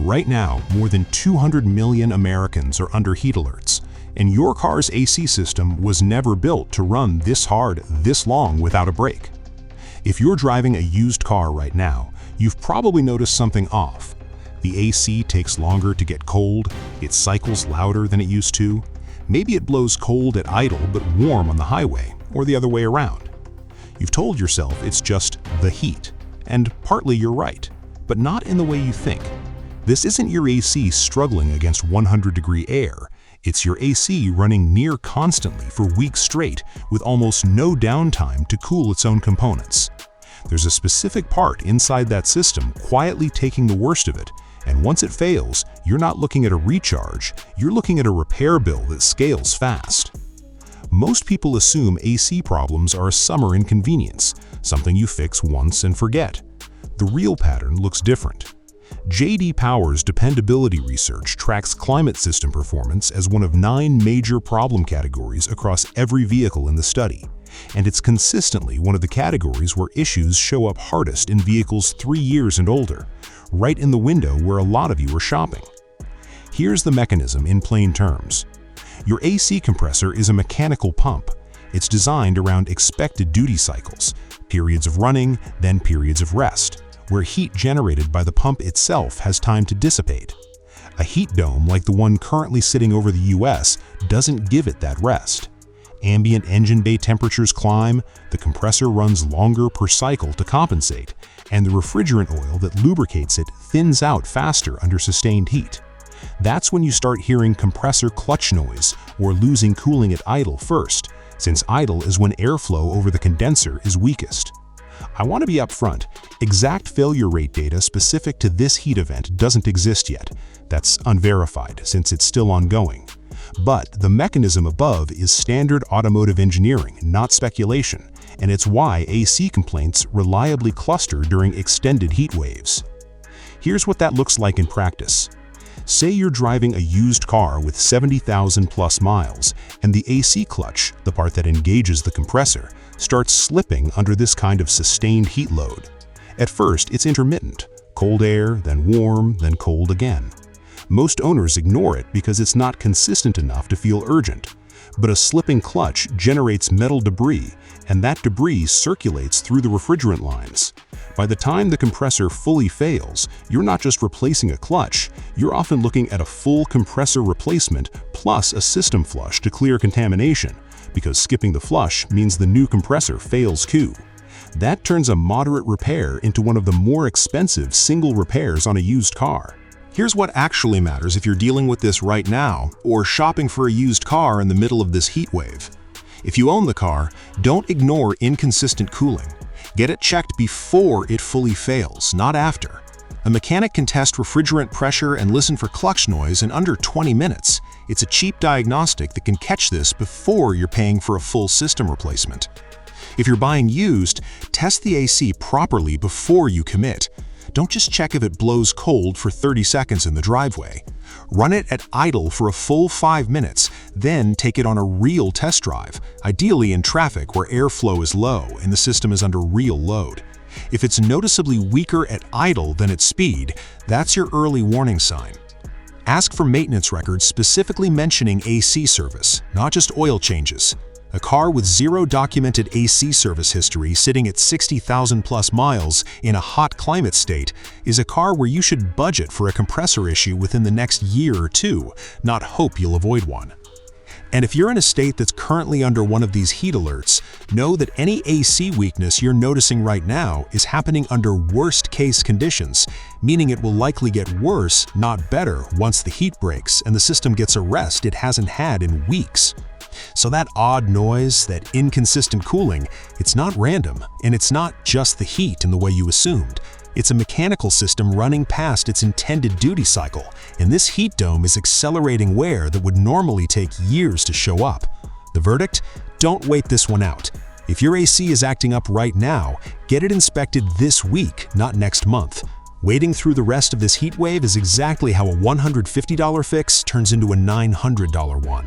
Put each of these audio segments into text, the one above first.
Right now, more than 200 million Americans are under heat alerts, and your car's AC system was never built to run this hard, this long without a break. If you're driving a used car right now, you've probably noticed something off. The AC takes longer to get cold, it cycles louder than it used to. Maybe it blows cold at idle but warm on the highway, or the other way around. You've told yourself it's just the heat, and partly you're right, but not in the way you think. This isn't your AC struggling against 100-degree air. It's your AC running near constantly for weeks straight with almost no downtime to cool its own components. There's a specific part inside that system quietly taking the worst of it, and once it fails, you're not looking at a recharge, you're looking at a repair bill that scales fast. Most people assume AC problems are a summer inconvenience, something you fix once and forget. The real pattern looks different. J.D. Power's dependability research tracks climate system performance as one of 9 major problem categories across every vehicle in the study, and it's consistently one of the categories where issues show up hardest in vehicles 3 years and older, right in the window where a lot of you are shopping. Here's the mechanism in plain terms. Your AC compressor is a mechanical pump. It's designed around expected duty cycles, periods of running, then periods of rest, where heat generated by the pump itself has time to dissipate. A heat dome like the one currently sitting over the US doesn't give it that rest. Ambient engine bay temperatures climb, the compressor runs longer per cycle to compensate, and the refrigerant oil that lubricates it thins out faster under sustained heat. That's when you start hearing compressor clutch noise or losing cooling at idle first, since idle is when airflow over the condenser is weakest. I want to be upfront, exact failure rate data specific to this heat event doesn't exist yet. That's unverified since it's still ongoing. But the mechanism above is standard automotive engineering, not speculation, and it's why AC complaints reliably cluster during extended heat waves. Here's what that looks like in practice. Say you're driving a used car with 70,000 plus miles, and the AC clutch, the part that engages the compressor, starts slipping under this kind of sustained heat load. At first, it's intermittent, cold air, then warm, then cold again. Most owners ignore it because it's not consistent enough to feel urgent. But a slipping clutch generates metal debris, and that debris circulates through the refrigerant lines. By the time the compressor fully fails, you're not just replacing a clutch, you're often looking at a full compressor replacement plus a system flush to clear contamination, because skipping the flush means the new compressor fails too. That turns a moderate repair into one of the more expensive single repairs on a used car. Here's what actually matters if you're dealing with this right now or shopping for a used car in the middle of this heat wave. If you own the car, don't ignore inconsistent cooling. Get it checked before it fully fails, not after. A mechanic can test refrigerant pressure and listen for clutch noise in under 20 minutes. It's a cheap diagnostic that can catch this before you're paying for a full system replacement. If you're buying used, test the AC properly before you commit. Don't just check if it blows cold for 30 seconds in the driveway. Run it at idle for a full 5 minutes, then take it on a real test drive, ideally in traffic where airflow is low and the system is under real load. If it's noticeably weaker at idle than at speed, that's your early warning sign. Ask for maintenance records specifically mentioning AC service, not just oil changes. A car with 0 documented AC service history sitting at 60,000 plus miles in a hot climate state is a car where you should budget for a compressor issue within the next year or 2, not hope you'll avoid one. And if you're in a state that's currently under one of these heat alerts, know that any AC weakness you're noticing right now is happening under worst-case conditions, meaning it will likely get worse, not better, once the heat breaks and the system gets a rest it hasn't had in weeks. So that odd noise, that inconsistent cooling, it's not random, and it's not just the heat in the way you assumed. It's a mechanical system running past its intended duty cycle, and this heat dome is accelerating wear that would normally take years to show up. The verdict? Don't wait this one out. If your AC is acting up right now, get it inspected this week, not next month. Waiting through the rest of this heat wave is exactly how a $150 fix turns into a $900 one.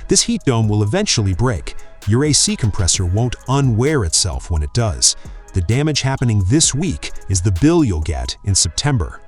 This heat dome will eventually break. Your AC compressor won't unwear itself when it does. The damage happening this week is the bill you'll get in September.